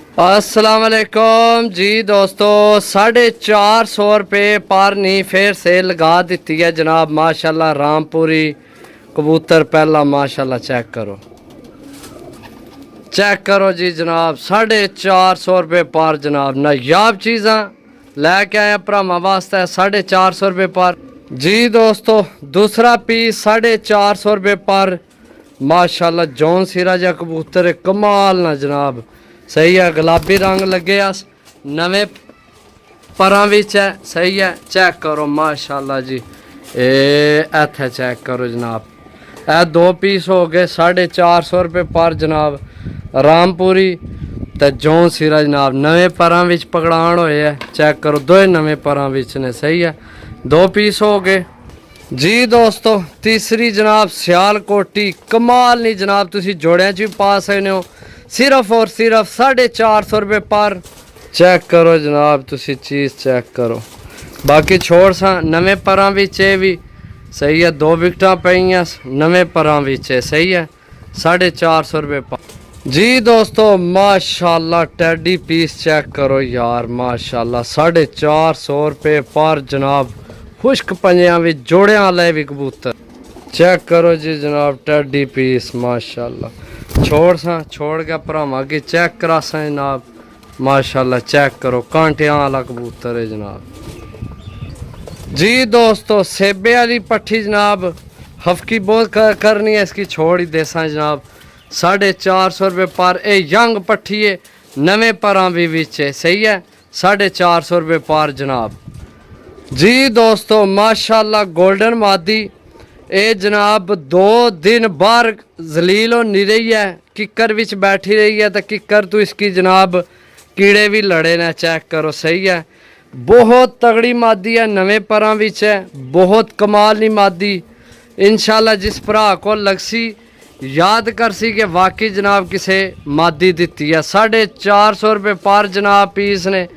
अस्सलाम वालेकुम जी दोस्तों, 450 रुपये पर नी फिर सेल लगा दी है जनाब। माशाल्लाह रामपुरी कबूतर पहला माशाल्लाह चेक करो जी जनाब। 450 रुपये पर जनाब। नायाब चीज़ा लैके आए भरावां वास्ते 450 रुपये पर जी दोस्तों। दूसरा पीस 450 रुपये पर माशाल्लाह जौन सिरा जा कबूतर है, कमाल ना जनाब। सही है, गुलाबी रंग लगे अस नवे परां विच है। सही है, चेक करो माशाल्लाह जी। इत्थे चेक करो जनाब। ए दो पीस हो गए 450 रुपये पर जनाब। रामपुरी ते जौन सिरा जनाब नवे परां विच पकड़ान होए है। चेक करो, दो नवे परां विच ने। सही है, दो पीस हो गए जी दोस्तों। तीसरी जनाब सियालकोटी, कमाल नहीं जनाब, तुसी जोड़ियां च भी पा सकते हो। सिर्फ और सिर्फ 450 रुपये पर। चेक करो जनाब, तुसी चीज़ चेक करो। बाकी छोड़ सा नवे परां विच भी। सही है, दो विकटा पईयां नवे परां विच। सही है, 450 रुपये पर जी दोस्तों। माशाल्लाह टैडी पीस चेक करो यार माशाल्लाह। 450 रुपये पर जनाब। खुश्क पंजियां भी जोड़ियां वाले भी कबूतर चेक करो जी जनाब। टैडी पीस माशाल्लाह। छोड़ के भरावां की चेक करा सा जनाब। माशाल्लाह चेक करो, कांटियां वाला कबूतर है जनाब जी दोस्तों। सेबे वाली पट्ठी जनाब, हफकी बहुत करनी है, इसकी छोड़ ही देसा जनाब। 450 रुपये पर। यंग पट्ठी है, नवे परां भी विच है। सही है, 450 रुपये पर जनाब जी दोस्तों। माशाल्लाह गोल्डन मादी ए जनाब 2 दिन बाहर जलील होनी रही है, किकर विच बैठी रही है, तो किकर तो इसकी जनाब कीड़े भी लड़े ने। चेक करो। सही है, बहुत तगड़ी मादी है, नवे परां विच है, बहुत कमाल नी मादी। इंशाल्लाह जिस भरा को लगसी याद कर सी कि वाकई जनाब किसे मादी दिती है। 450 रुपये पर जनाब पीस ने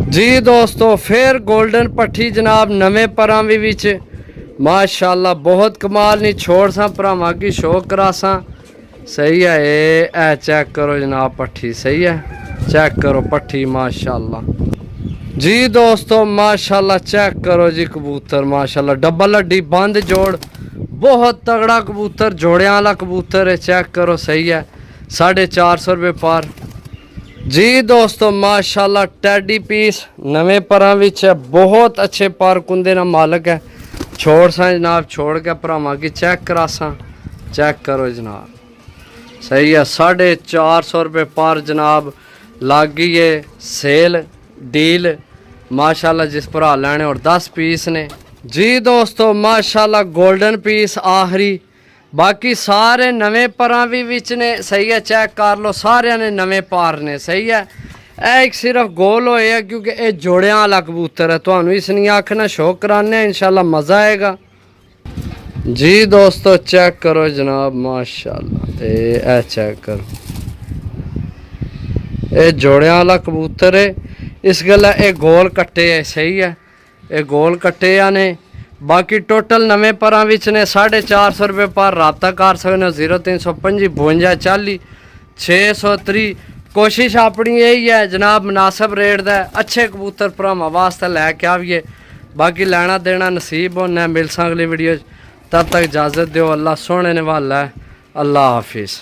जी दोस्तों। फिर गोल्डन पट्ठी जनाब नवे परां भी विच माशाल्लाह बहुत कमाल नहीं। छोड़ सा भरावां की शो करा सा। सही है, ए चेक करो जनाब पट्ठी। सही है, चेक करो पट्ठी माशाल्लाह जी दोस्तों। माशाल्लाह चेक करो जी कबूतर माशाल्लाह। डबल हड्डी बंद जोड़, बहुत तगड़ा कबूतर, जोड़ियां वाला कबूतर है। चेक करो। सही है, 450 रुपये पर जी दोस्तों। माशाल्लाह टैडी पीस नवे परां विच है, बहुत अच्छे पर कुंदे ना मालक है। छोड़ सा जनाब, छोड़ के भरावां की चेक करा सा। चेक करो जनाब। सही है, 450 रुपये पर जनाब। लग गई है सेल डील माशाल्लाह। जिस भरा लैने और 10 पीस ने जी दोस्तों। माशाल्लाह गोल्डन पीस आखिरी, बाकी सारे नवे परां भी विच ने। सही है, चेक कर लो, सारे ने नवे पार ने। सही है, एक सिर्फ गोल होए है क्योंकि ये जोड़ियां वाला कबूतर है। तो इसलिए आखना शो कराने इंशाल्लाह मज़ा आएगा जी दोस्तों। चेक करो जनाब माशाल्लाह। ए चेक करो, ये जोड़ियां वाला कबूतर है। इस गल्ला ये गोल कट्टे है। सही है, ये गोल कट्टे ने। बाकी टोटल नवे परां विच ने 450 रुपये पर। राबता कर सकते हो 0325 52 40 630। कोशिश अपनी यही है जनाब मुनासिब रेट दा अच्छे कबूतर भरावां वास्ते लैके आइए। बाकी लेना देना नसीब होना। मिल सा अगली वीडियो, तब तक इजाज़त दो। अल्लाह सोने ने वाला है। अल्लाह हाफिज़।